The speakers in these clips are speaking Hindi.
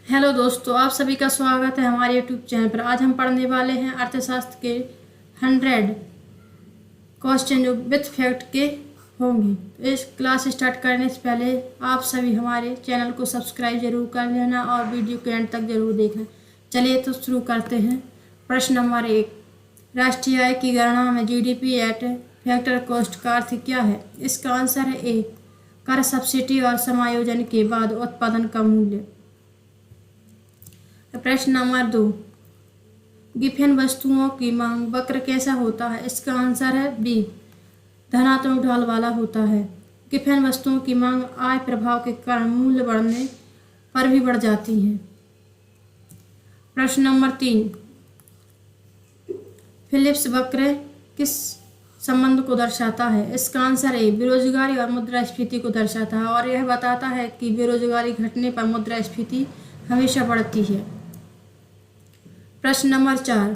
हेलो दोस्तों, आप सभी का स्वागत है हमारे यूट्यूब चैनल पर। आज हम पढ़ने वाले हैं अर्थशास्त्र के 100 क्वेश्चन जो विथ फैक्ट के होंगे। तो इस क्लास स्टार्ट करने से पहले आप सभी हमारे चैनल को सब्सक्राइब जरूर कर लेना और वीडियो के एंड तक जरूर देखना। चलिए तो शुरू करते हैं। प्रश्न नंबर 1, राष्ट्रीय आय की गणना में जीडीपी एट फैक्टर कॉस्ट का अर्थ क्या है? इसका आंसर है ए, कर, सब्सिडी और समायोजन के बाद उत्पादन का मूल्य। प्रश्न नंबर 2, गिफेन वस्तुओं की मांग वक्र कैसा होता है? इसका आंसर है बी, धनात्मक ढाल वाला होता है। गिफेन वस्तुओं की मांग आय प्रभाव के कारण मूल्य बढ़ने पर भी बढ़ जाती है। प्रश्न नंबर 3, फिलिप्स वक्र किस संबंध को दर्शाता है? इसका आंसर है बेरोजगारी और मुद्रास्फीति को दर्शाता है और यह बताता है कि बेरोजगारी घटने पर मुद्रास्फीति हमेशा बढ़ती है। प्रश्न नंबर 4,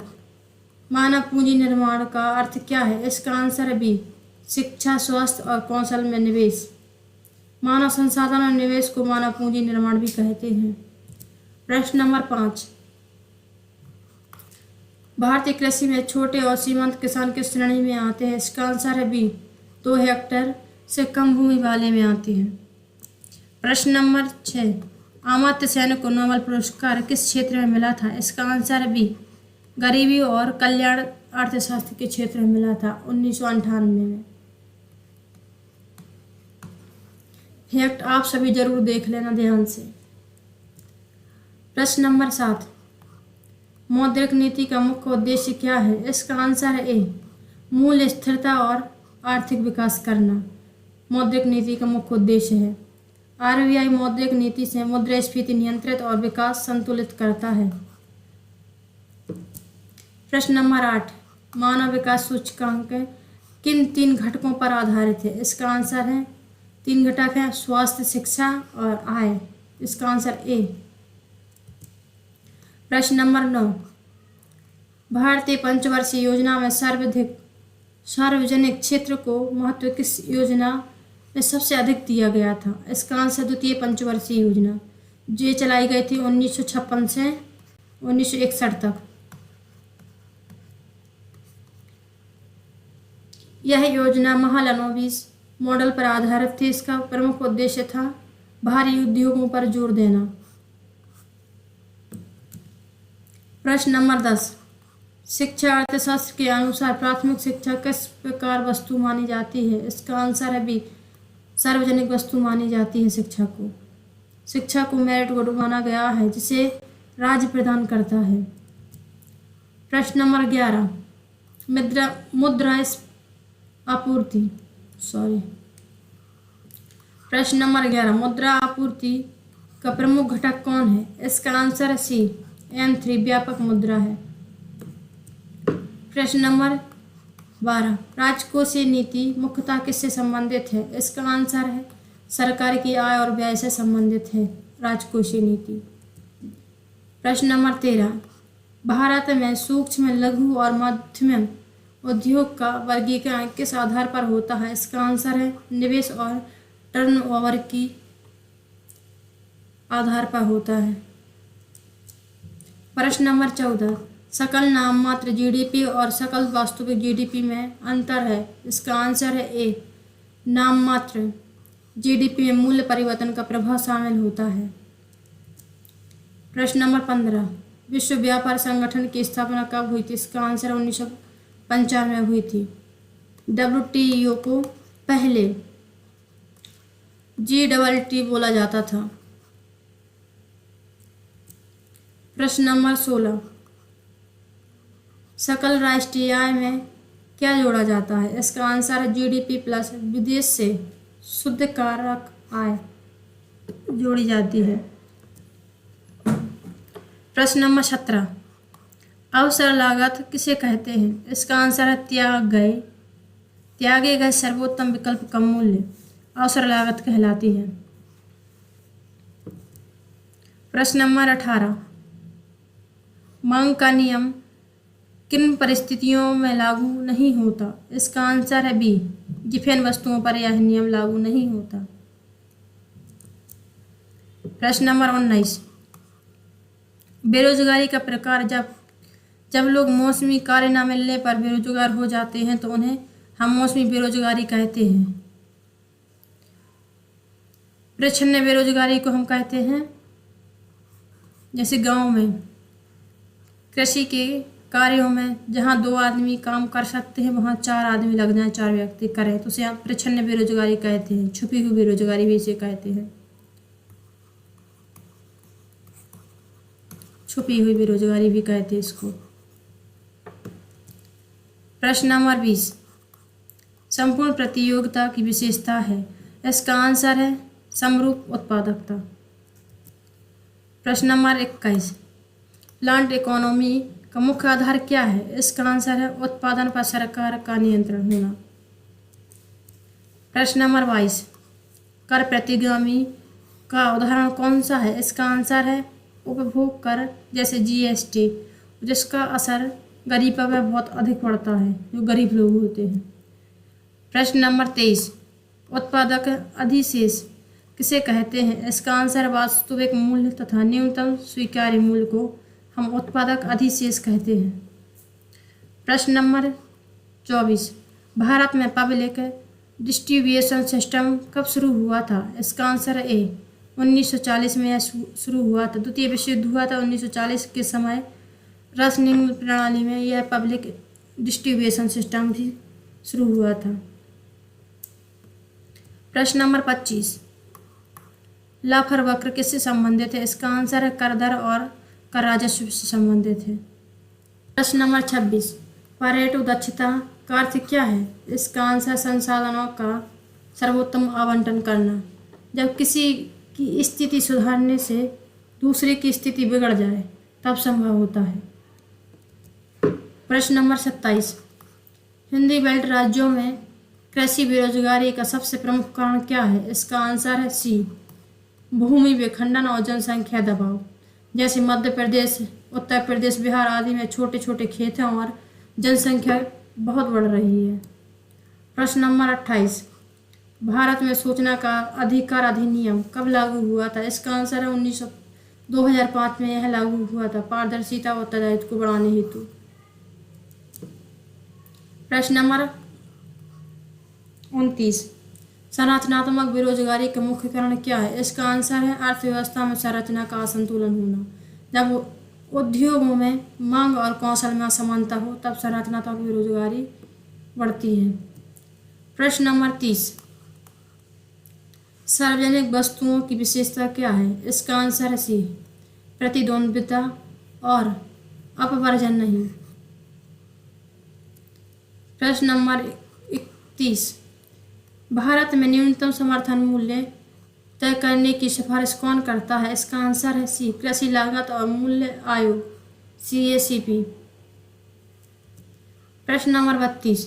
मानव पूंजी निर्माण का अर्थ क्या है? इसका आंसर है बी, शिक्षा, स्वास्थ्य और कौशल में निवेश। मानव संसाधन और निवेश को मानव पूंजी निर्माण भी कहते हैं। प्रश्न नंबर 5, भारतीय कृषि में छोटे और सीमांत किसान किस श्रेणी में आते हैं? इसका आंसर है बी, 2 हेक्टेयर से कम भूमि वाले में आते हैं। प्रश्न नंबर 6, अमर्त्य सेन को नोबेल पुरस्कार किस क्षेत्र में मिला था? इसका आंसर है बी, गरीबी और कल्याण अर्थशास्त्र के क्षेत्र में मिला था 1998 में। फैक्ट आप सभी जरूर देख लेना ध्यान से। प्रश्न नंबर 7, मौद्रिक नीति का मुख्य उद्देश्य क्या है? इसका आंसर है ए, मूल्य स्थिरता और आर्थिक विकास करना मौद्रिक नीति का मुख्य उद्देश्य है। आरबीआई मौद्रिक नीति से मुद्रास्फीति नियंत्रित और विकास संतुलित करता है। प्रश्न नंबर 8, मानव विकास सूचकांक किन 3 घटकों पर आधारित है? इसका आंसर है 3 घटक हैं, स्वास्थ्य, शिक्षा और आय। इसका आंसर ए। प्रश्न नंबर 9, भारतीय पंचवर्षीय योजना में सार्वजनिक क्षेत्र को महत्व किस योजना में सबसे अधिक दिया गया था? इसका आंसर द्वितीय पंचवर्षीय योजना, जो चलाई गई थी 1956 से 1961 तक। यह योजना महालनोबिस मॉडल पर आधारित थी। इसका प्रमुख उद्देश्य था भारी उद्योगों पर जोर देना। प्रश्न नंबर 10, शिक्षा अर्थशास्त्र के अनुसार प्राथमिक शिक्षा किस प्रकार वस्तु मानी जाती है? इसका आंसर है बी, सार्वजनिक वस्तु मानी जाती है। शिक्षा को मेरिट गुड माना गया है जिसे राज्य प्रदान करता है। प्रश्न नंबर 11, मुद्रा आपूर्ति का प्रमुख घटक कौन है? इसका आंसर है सी, M3 व्यापक मुद्रा है। प्रश्न नंबर 12, राजकोषीय नीति मुख्यतः किससे संबंधित है? इसका आंसर है सरकार की आय और व्यय से संबंधित है राजकोषीय नीति। प्रश्न नंबर 13, भारत में सूक्ष्म, लघु और मध्यम उद्योग का वर्गीकरण किस आधार पर होता है? इसका आंसर है निवेश और टर्नओवर की आधार पर होता है। प्रश्न नंबर 14, सकल नाममात्र जीडीपी और सकल वास्तविक जीडीपी में अंतर है। इसका आंसर है ए, नाममात्र जीडीपी में मूल्य परिवर्तन का प्रभाव शामिल होता है। प्रश्न नंबर 15, विश्व व्यापार संगठन की स्थापना कब हुई थी? इसका आंसर 1995 में हुई थी। WTO को पहले GWT बोला जाता था। प्रश्न नंबर 16, सकल राष्ट्रीय आय में क्या जोड़ा जाता है? इसका आंसर है जीडीपी प्लस विदेश से शुद्ध कारक आय जोड़ी जाती है। प्रश्न नंबर 17, अवसर लागत किसे कहते हैं? इसका आंसर है त्यागे गए सर्वोत्तम विकल्प का मूल्य अवसर लागत कहलाती है। प्रश्न नंबर 18, मांग का नियम किन परिस्थितियों में लागू नहीं होता? इसका आंसर है बी, गिफेन वस्तुओं पर यह नियम लागू नहीं होता। प्रश्न नंबर 19, बेरोजगारी का प्रकार, जब लोग मौसमी कार्य न मिलने पर बेरोजगार हो जाते हैं तो उन्हें हम मौसमी बेरोजगारी कहते हैं। प्रच्छन्न बेरोजगारी को हम कहते हैं, जैसे गांव में कृषि के कार्यों में जहां 2 आदमी काम कर सकते हैं वहां 4 आदमी लग जाएं, 4 व्यक्ति करें तो उसे आप प्रच्छन्न बेरोजगारी कहते हैं। छुपी हुई बेरोजगारी भी इसे कहते हैं, छुपी हुई बेरोजगारी भी कहते हैं इसको। प्रश्न नंबर 20, संपूर्ण प्रतियोगिता की विशेषता है। इसका आंसर है समरूप उत्पादकता। प्रश्न नंबर 21, प्लांट इकोनॉमी का मुख्य आधार क्या है? इसका आंसर है उत्पादन पर सरकार का नियंत्रण होना। प्रश्न नंबर 22, कर प्रतिगामी का उदाहरण कौन सा है? इसका आंसर है उपभोग कर, जैसे जीएसटी, जिसका असर गरीब पर बहुत अधिक पड़ता है, जो गरीब लोग होते हैं। प्रश्न नंबर 23, उत्पादक अधिशेष किसे कहते हैं? इसका आंसर वास्तविक मूल्य तथा न्यूनतम स्वीकार्य मूल्य को हम उत्पादक अधिशेष कहते हैं। प्रश्न नंबर 24, भारत में पब्लिक डिस्ट्रीब्यूशन सिस्टम कब शुरू हुआ था? इसका आंसर है ए 1940 में यह शुरू हुआ था। द्वितीय विश्व युद्ध हुआ था 1940 के समय। राशनिंग प्रणाली में यह पब्लिक डिस्ट्रीब्यूशन सिस्टम भी शुरू हुआ था। प्रश्न नंबर 25, लाफर वक्र किससे संबंधित है? इसका आंसर है कर दर और कर राजस्व से संबंधित है। प्रश्न नंबर 26, पारेटो दक्षता का अर्थ क्या है? इसका आंसर संसाधनों का सर्वोत्तम आवंटन करना, जब किसी की स्थिति सुधारने से दूसरे की स्थिति बिगड़ जाए तब संभव होता है। प्रश्न नंबर 27, हिंदी बेल्ट राज्यों में कृषि बेरोजगारी का सबसे प्रमुख कारण क्या है? इसका आंसर है सी भूमि विखंडन और जनसंख्या दबाव, जैसे मध्य प्रदेश, उत्तर प्रदेश, बिहार आदि में छोटे छोटे खेत हैं और जनसंख्या बहुत बढ़ रही है। प्रश्न नंबर 28, भारत में सूचना का अधिकार अधिनियम कब लागू हुआ था? इसका आंसर है 2005 में यह लागू हुआ था, पारदर्शिता और उत्तरदायित्व को बढ़ाने हेतु। प्रश्न नंबर 29, संरचनात्मक बेरोजगारी का मुख्य कारण क्या है? इसका आंसर है अर्थव्यवस्था में संरचना का असंतुलन होना। जब उद्योगों में मांग और कौशल में असमानता हो तब संरचनात्मक बेरोजगारी बढ़ती है। प्रश्न नंबर 30, सार्वजनिक वस्तुओं की विशेषता क्या है? इसका आंसर है सी प्रतिद्वंद्विता और अपवर्जन नहीं। प्रश्न नंबर 31, भारत में न्यूनतम समर्थन मूल्य तय करने की सिफारिश कौन करता है? इसका आंसर है सी कृषि लागत और मूल्य आयोग CACP। प्रश्न नंबर 32,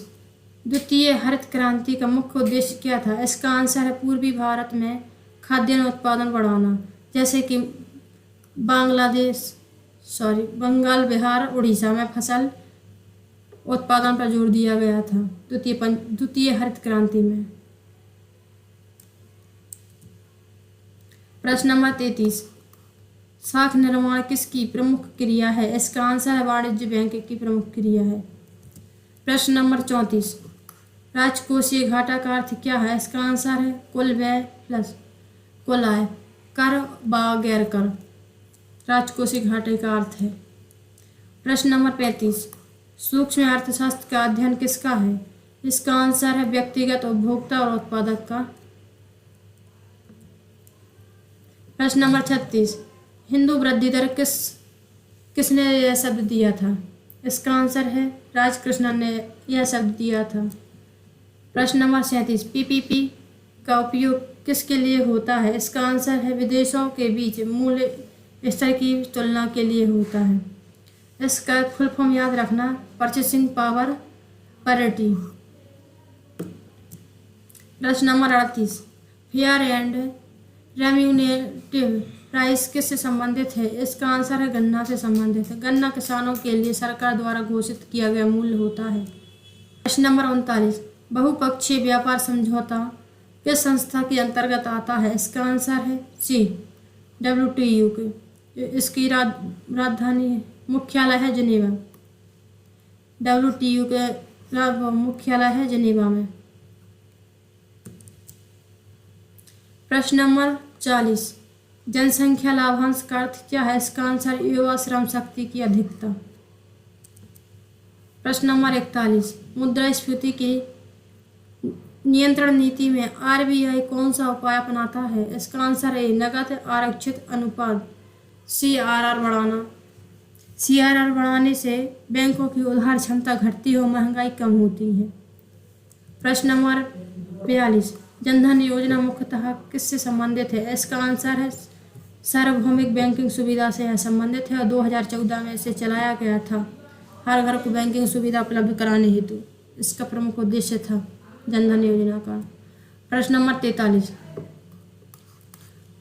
द्वितीय हरित क्रांति का मुख्य उद्देश्य क्या था? इसका आंसर है पूर्वी भारत में खाद्यान्न उत्पादन बढ़ाना, जैसे कि बंगाल, बिहार, उड़ीसा में फसल उत्पादन पर जोर दिया गया था द्वितीय हरित क्रांति में। प्रश्न नंबर 33, शाख निर्माण किसकी प्रमुख क्रिया है? इसका आंसर है वाणिज्य बैंक की प्रमुख क्रिया है। प्रश्न नंबर 34, राजकोषीय घाटा का अर्थ क्या है? इसका आंसर है कुल व्यय प्लस कुल आय, कर व गैर कर, राजकोषीय घाटे का अर्थ है। प्रश्न नंबर 35, सूक्ष्म अर्थशास्त्र का अध्ययन किसका है? इसका आंसर है व्यक्तिगत, उपभोक्ता और उत्पादक का। प्रश्न नंबर 36, हिंदू वृद्धि दर किसने यह शब्द दिया था? इसका आंसर है राजकृष्णन ने यह शब्द दिया था। प्रश्न नंबर 37, PPP का उपयोग किसके लिए होता है? इसका आंसर है विदेशों के बीच मूल्य स्तर की तुलना के लिए होता है। इसका फुल फॉर्म याद रखना, परचेसिंग पावर पैरिटी। प्रश्न number 38, fair and remunerative price किससे संबंधित है? इसका आंसर है गन्ना से संबंधित है। गन्ना किसानों के लिए सरकार द्वारा घोषित किया गया मूल्य होता है। प्रश्न नंबर 39, बहुपक्षीय व्यापार समझौता किस संस्था के अंतर्गत आता है? इसका आंसर है सी WTO के। इसकी राजधानी मुख्यालय है जिनेवा। WTO के मुख्यालय है जिनेवा में। प्रश्न नंबर 40, जनसंख्या लाभांश का अर्थ क्या है? इसका आंसर युवा श्रम शक्ति की अधिकता। प्रश्न नंबर 41, मुद्रास्फीति की नियंत्रण नीति में RBI कौन सा उपाय अपनाता है? इसका आंसर है नकद आरक्षित अनुपात CRR बढ़ाना। CRR बढ़ाने से बैंकों की उधार क्षमता घटती है और महंगाई कम होती है। प्रश्न नंबर 42, जनधन योजना मुख्यतः किससे संबंधित है? इसका आंसर है सार्वभौमिक बैंकिंग सुविधा से संबंधित है और 2014 में इसे चलाया गया था। हर घर को बैंकिंग सुविधा उपलब्ध कराने हेतु इसका प्रमुख उद्देश्य था जनधन योजना का। प्रश्न नंबर 43,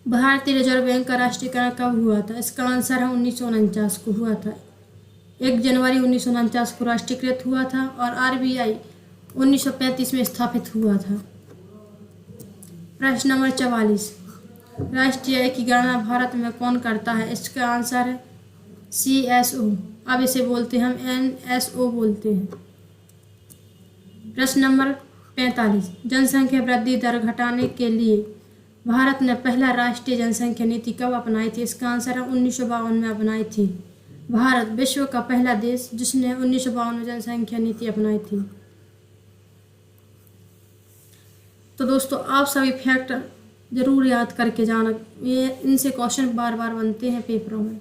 भारतीय रिजर्व बैंक का राष्ट्रीयकरण कब हुआ था? इसका आंसर है 1949 को हुआ था। 1 जनवरी 1949 को राष्ट्रीयकृत हुआ था और RBI 1935 में स्थापित हुआ था। प्रश्न नंबर 44, राष्ट्रीय आय की गणना भारत में कौन करता है? इसका आंसर है CSO। अब इसे बोलते हैं हम NSO बोलते हैं। प्रश्न नंबर 45, जनसंख्या वृद्धि दर घटाने के लिए भारत ने पहला राष्ट्रीय जनसंख्या नीति कब अपनाई थी? इसका आंसर है 1952 में अपनाई थी। भारत विश्व का पहला देश जिसने 1952 में जनसंख्या नीति अपनाई थी। तो दोस्तों आप सभी फैक्ट जरूर याद करके जाना, ये इनसे क्वेश्चन बार बार बनते हैं पेपरों में।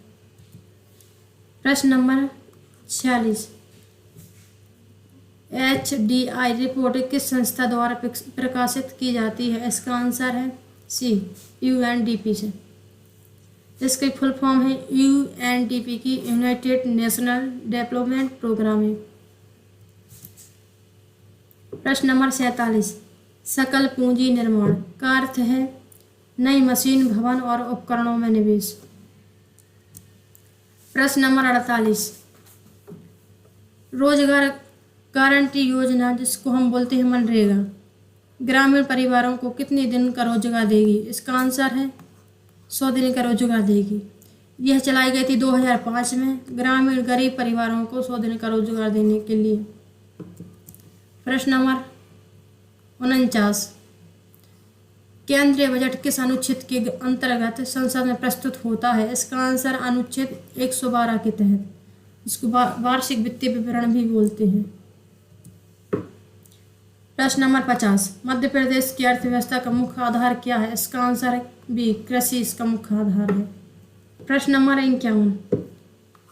प्रश्न नंबर 46, HDI रिपोर्ट किस संस्था द्वारा प्रकाशित की जाती है? इसका आंसर है C, UNDP से। इसकी फुल फॉर्म है UNDP की यूनाइटेड नेशनल डेवलपमेंट प्रोग्राम है। प्रश्न नंबर 47, सकल पूंजी निर्माण का अर्थ है नई मशीन, भवन और उपकरणों में निवेश। प्रश्न नंबर 48, रोजगार गारंटी योजना जिसको हम बोलते हैं मनरेगा ग्रामीण परिवारों को कितने दिन का रोजगार देगी? इसका आंसर है 100 दिन का रोजगार देगी। यह चलाई गई थी 2005 में ग्रामीण गरीब परिवारों को 100 दिन का रोजगार देने के लिए। प्रश्न नंबर 49, केंद्रीय बजट किस अनुच्छेद के अंतर्गत संसद में प्रस्तुत होता है? इसका आंसर अनुच्छेद 112 के तहत। इसको वार्षिक वित्तीय विवरण भी बोलते हैं। प्रश्न नंबर 50, मध्य प्रदेश की अर्थव्यवस्था का मुख्य आधार क्या है? इसका आंसर है B, कृषि इसका मुख्य आधार है। प्रश्न नंबर 51,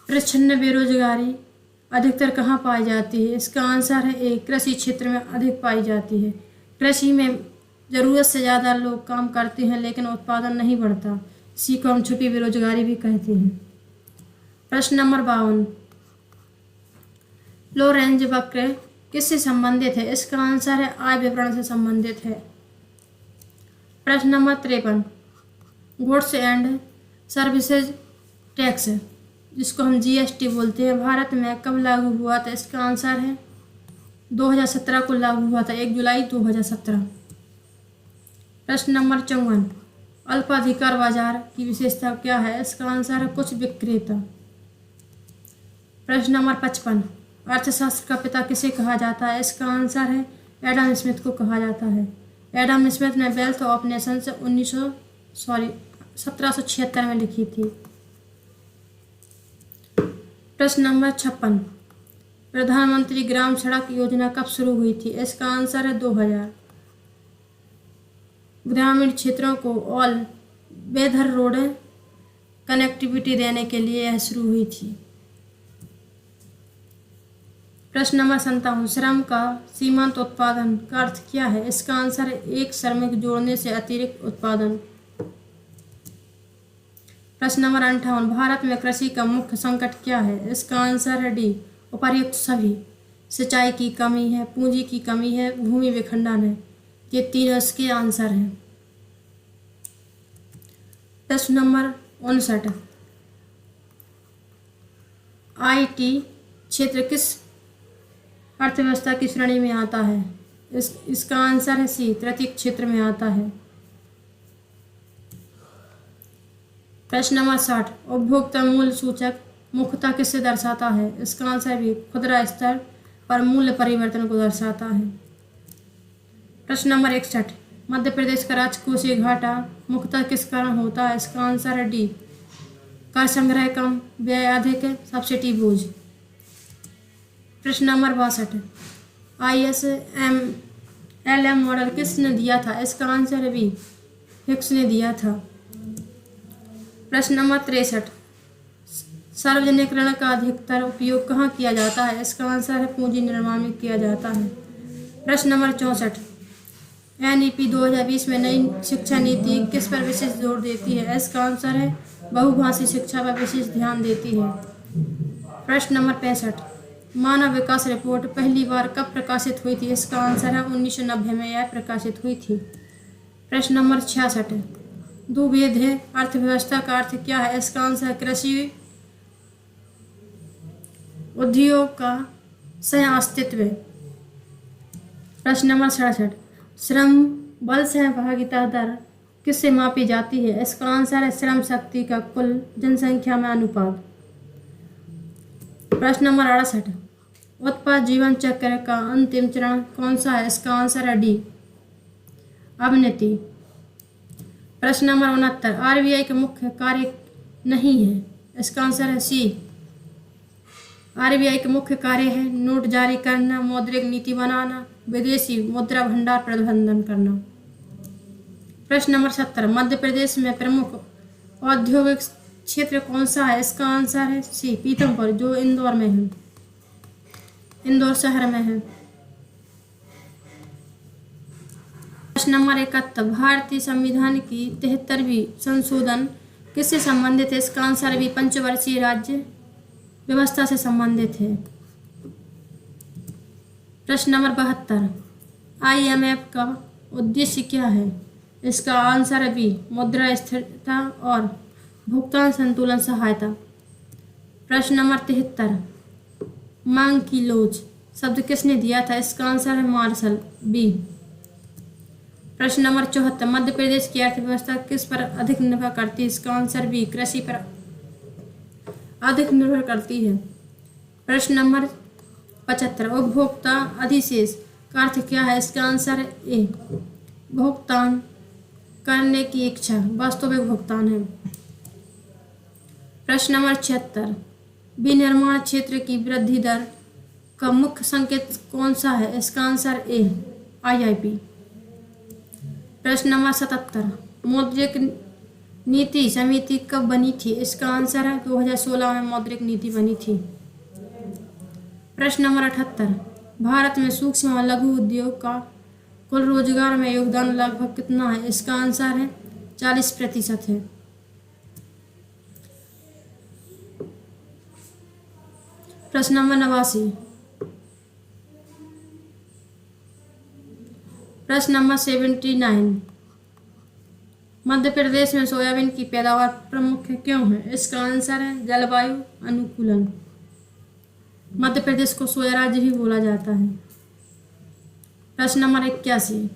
प्रच्छन्न बेरोजगारी अधिकतर कहाँ पाई जाती है? इसका आंसर है A, कृषि क्षेत्र में अधिक पाई जाती है। कृषि में ज़रूरत से ज़्यादा लोग काम करते हैं लेकिन उत्पादन नहीं बढ़ता, इसी को हम छुपी बेरोजगारी भी कहते हैं। प्रश्न नंबर 52, लोरेंज वक्र किससे संबंधित है? इसका आंसर है आय विवरण से संबंधित है। प्रश्न number 53, goods and services tax जिसको हम GST बोलते हैं भारत में कब लागू हुआ था? इसका आंसर है 2017 को लागू हुआ था, 1 जुलाई 2017। प्रश्न नंबर 54, अल्पाधिकार बाजार की विशेषता क्या है? इसका आंसर है कुछ विक्रेता। प्रश्न नंबर 55, अर्थशास्त्र का पिता किसे कहा जाता है? इसका आंसर है एडम स्मिथ को कहा जाता है। एडम स्मिथ ने वेल्थ ऑफ नेशंस 1776 में लिखी थी। प्रश्न नंबर 56, प्रधानमंत्री ग्राम सड़क योजना कब शुरू हुई थी? इसका आंसर है 2000। ग्रामीण क्षेत्रों को ऑल वेदर रोड कनेक्टिविटी देने के लिए यह शुरू हुई थी। प्रश्न नंबर 57, श्रम का सीमांत उत्पादन का अर्थ क्या है? इसका आंसर है एक श्रमिक जोड़ने से अतिरिक्त उत्पादन। प्रश्न नंबर 58, भारत में कृषि का मुख्य संकट क्या है? इसका आंसर है D, उपर्युक्त सभी। सिंचाई की कमी है, पूंजी की कमी है, भूमि विखंडन है, ये तीनों इसके आंसर हैं। प्रश्न नंबर 59, IT क्षेत्र किस अर्थव्यवस्था की श्रेणी में आता है? इसका आंसर है C, तृतीयक क्षेत्र में आता है। प्रश्न नंबर 60, उपभोक्ता मूल्य सूचक मुख्यतः किससे दर्शाता है? इसका आंसर भी खुदरा स्तर पर मूल्य परिवर्तन को दर्शाता है। प्रश्न नंबर 61, मध्य प्रदेश का राजकोषीय घाटा मुख्यतः किस कारण होता है? इसका आंसर है डी, कर संग्रह कम, व्यय अधिक, सब्सिडी बोझ। प्रश्न नंबर 62, ISM-LM मॉडल किसने दिया था? इसका आंसर है बी, हिक्स ने दिया था। प्रश्न नंबर 63, सार्वजनिक ऋण का अधिकतर उपयोग कहाँ किया जाता है? इसका आंसर है पूंजी निर्माण में किया जाता है। प्रश्न नंबर 64, NEP 2020 में नई शिक्षा नीति किस पर विशेष जोर देती है? इसका आंसर है बहुभाषी शिक्षा पर विशेष ध्यान देती है। प्रश्न नंबर 65, मानव विकास रिपोर्ट पहली बार कब प्रकाशित हुई थी? इसका आंसर है 1990 में यह प्रकाशित हुई थी। प्रश्न नंबर 66, दुविध अर्थव्यवस्था का अर्थ क्या है? इसका आंसर है कृषि उद्योग का सह अस्तित्व। प्रश्न नंबर 67, श्रम बल सहभागिता दर किससे मापी जाती है? इसका आंसर है श्रम शक्ति का कुल जनसंख्या में अनुपात। प्रश्न नंबर 68, उत्पाद जीवन चक्र का अंतिम चरण कौन सा है? इसका आंसर है डी, अवनति। प्रश्न नंबर 69, RBI का मुख्य कार्य नहीं है? इसका आंसर है सी, RBI का मुख्य कार्य है नोट जारी करना, मौद्रिक नीति बनाना, विदेशी मुद्रा भंडार प्रबंधन करना। प्रश्न नंबर 70, मध्य प्रदेश में प्रमुख औद्योगिक क्षेत्र कौन सा है? इसका आंसर है सी, पीथमपुर, जो इंदौर में है, इंदौर शहर में है। प्रश्न नंबर 71, भारतीय संविधान की 73वीं संशोधन किससे संबंधित है? इसका आंसर भी पंचवर्षीय राज्य व्यवस्था से संबंधित है। प्रश्न नंबर 72, IMF का उद्देश्य क्या है? इसका आंसर है बी, मुद्रा स्थिरता और भुगतान संतुलन सहायता। प्रश्न नंबर 73, मांग की लोच शब्द किसने दिया था? इसका आंसर है मार्शल, बी। प्रश्न नंबर 74, मध्य प्रदेश की अर्थव्यवस्था किस पर अधिक निर्भर करती है? इसका आंसर बी, कृषि पर अधिक निर्भर करती है। प्रश्न नंबर 75, उपभोक्ता अधिशेष का अर्थ क्या है? इसका आंसर है ए, भुगतान करने की इच्छा, वास्तविक भुगतान है। प्रश्न नंबर 76, विनिर्माण क्षेत्र की वृद्धि दर का मुख्य संकेत कौन सा है? इसका आंसर ए, IIP। प्रश्न नंबर 77, मौद्रिक नीति समिति कब बनी थी? इसका आंसर है 2016 में मौद्रिक नीति बनी थी। प्रश्न नंबर 78, भारत में सूक्ष्म और लघु उद्योग का कुल रोजगार में योगदान लगभग कितना है? इसका आंसर है 40% है। प्रश्न नंबर 89, प्रश्न नंबर 79, मध्य प्रदेश में सोयाबीन की पैदावार प्रमुख क्यों है? इसका आंसर है जलवायु अनुकूलन। मध्य प्रदेश को सोया राज्य भी बोला जाता है। प्रश्न नंबर 81,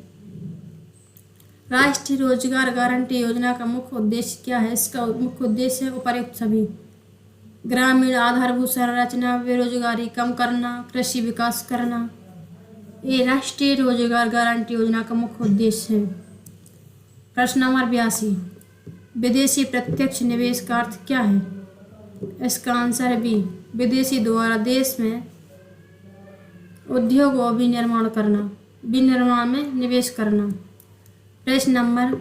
राष्ट्रीय रोजगार गारंटी योजना का मुख्य उद्देश्य क्या है? इसका मुख्य उद्देश्य है उपर्युक्त सभी ग्रामीण आधारभूत संरचना, बेरोजगारी कम करना, कृषि विकास करना। ये राष्ट्रीय रोजगार गारंटी योजना का मुख्य उद्देश्य है। प्रश्न नंबर 82, विदेशी प्रत्यक्ष निवेश का अर्थ क्या है? इसका आंसर है बी, विदेशी द्वारा देश में उद्योग और विनिर्माण में निवेश करना। प्रश्न नंबर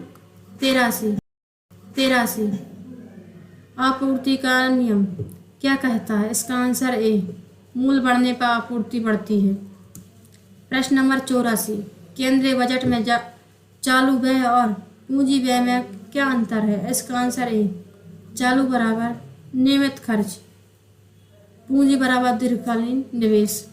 83, आपूर्ति का नियम क्या कहता है? इसका आंसर ए, मूल्य बढ़ने पर आपूर्ति बढ़ती है। प्रश्न नंबर 84, केंद्रीय बजट में चालू व्यय और पूंजी व्यय में क्या अंतर है? इसका आंसर ए, चालू बराबर नियमित खर्च, पूंजी बराबर दीर्घकालीन निवेश।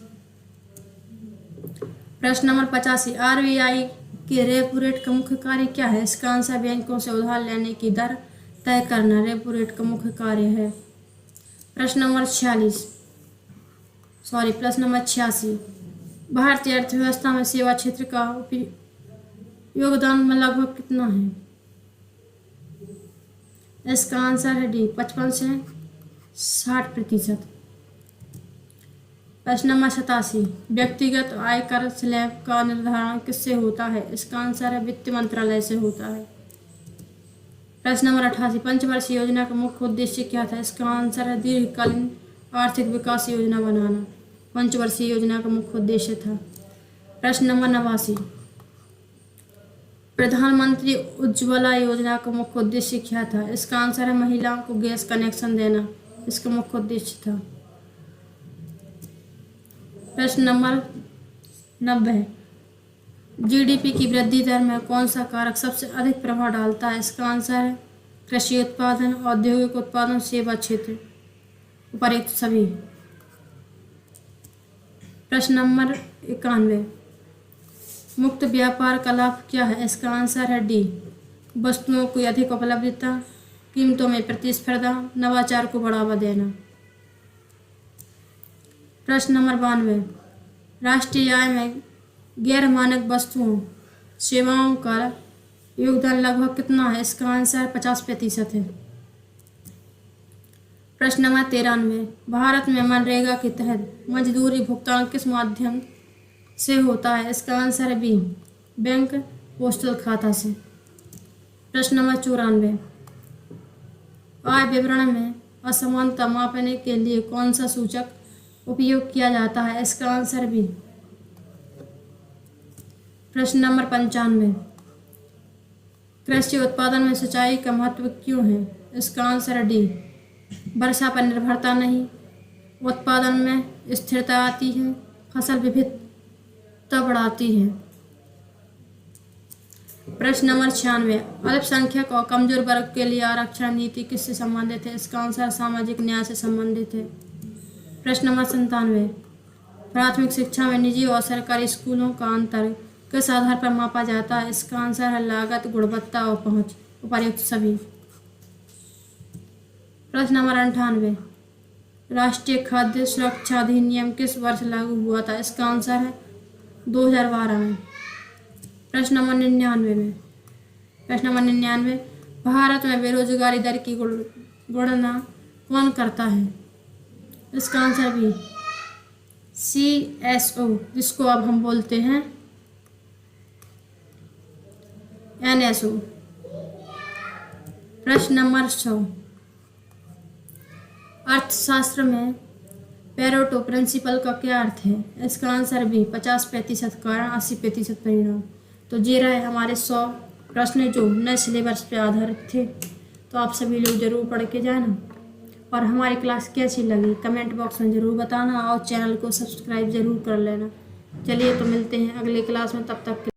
प्रश्न नंबर 85, RBI के रेपो रेट का मुख्य कार्य क्या है? इसका आंसर बैंकों से उधार लेने की दर तय करना रेपो रेट का मुख्य कार्य है। प्रश्न नंबर 86, भारतीय अर्थव्यवस्था में सेवा क्षेत्र का योगदान में लगभग कितना है? इसका आंसर है डी 55 से 60%। प्रश्न नंबर 87, व्यक्तिगत आयकर स्लैब का निर्धारण किससे होता है? इसका आंसर है वित्त मंत्रालय से होता है। प्रश्न नंबर 88, पंचवर्षीय योजना का मुख्य उद्देश्य क्या था? इसका आंसर है दीर्घकालीन आर्थिक विकास योजना बनाना पंचवर्षीय योजना का मुख्य उद्देश्य था। प्रश्न नंबर 89, प्रधानमंत्री उज्ज्वला योजना का मुख्य उद्देश्य क्या था? इसका आंसर है महिलाओं को गैस कनेक्शन देना, इसका मुख्य उद्देश्य था। प्रश्न नंबर 90, जीडीपी की वृद्धि दर में कौन सा कारक सबसे अधिक प्रभाव डालता है? इसका आंसर है कृषि उत्पादन, औद्योगिक उत्पादन, सेवा क्षेत्र, उपर्युक्त सभी। प्रश्न नंबर 91, मुक्त व्यापार का लाभ क्या है? इसका आंसर है डी वस्तुओं की अधिक उपलब्धता, कीमतों में प्रतिस्पर्धा, नवाचार को बढ़ावा देना। प्रश्न नंबर 92, राष्ट्रीय आय में गैर मानक वस्तुओं सेवाओं का योगदान लगभग कितना है? इसका आंसर 50% है। प्रश्न नंबर 93, भारत में मनरेगा के तहत मजदूरी भुगतान किस माध्यम से होता है? इसका आंसर है बी बैंक पोस्टल खाता से। प्रश्न नंबर 94, आय विवरण में असमानता मापने के लिए कौन सा सूचक उपयोग किया जाता है? इसका आंसर बी। प्रश्न नंबर 95, कृषि उत्पादन में सिंचाई का महत्व क्यों है? इसका आंसर है डी वर्षा पर निर्भरता नहीं, उत्पादन में स्थिरता आती है, फसल विविधता बढ़ाती है। प्रश्न नंबर 96, अल्पसंख्यक और कमजोर वर्ग के लिए आरक्षण नीति किससे संबंधित है? इसका आंसर सामाजिक न्याय से संबंधित है। प्रश्न नंबर 97, प्राथमिक शिक्षा में निजी और सरकारी स्कूलों का अंतर किस आधार पर मापा जाता है? इसका आंसर है लागत, गुणवत्ता और पहुंच, उपर्युक्त सभी। प्रश्न नंबर 98, राष्ट्रीय खाद्य सुरक्षा अधिनियम किस वर्ष लागू हुआ था? इसका आंसर है 2012 में। प्रश्न नंबर 99, भारत में बेरोजगारी दर की गणना कौन करता है? इसका आंसर भी CSO, जिसको अब हम बोलते हैं NSO। प्रश्न नंबर 100, अर्थशास्त्र में पेरेटो प्रिंसिपल का क्या अर्थ है? इसका आंसर भी 50% कारण 80% परिणाम। तो ये रहे हमारे 100 प्रश्न जो नए सिलेबस पे आधारित थे। तो आप सभी लोग जरूर पढ़ के जाना और हमारी क्लास कैसी लगी कमेंट बॉक्स में ज़रूर बताना और चैनल को सब्सक्राइब ज़रूर कर लेना। चलिए तो मिलते हैं अगले क्लास में, तब तक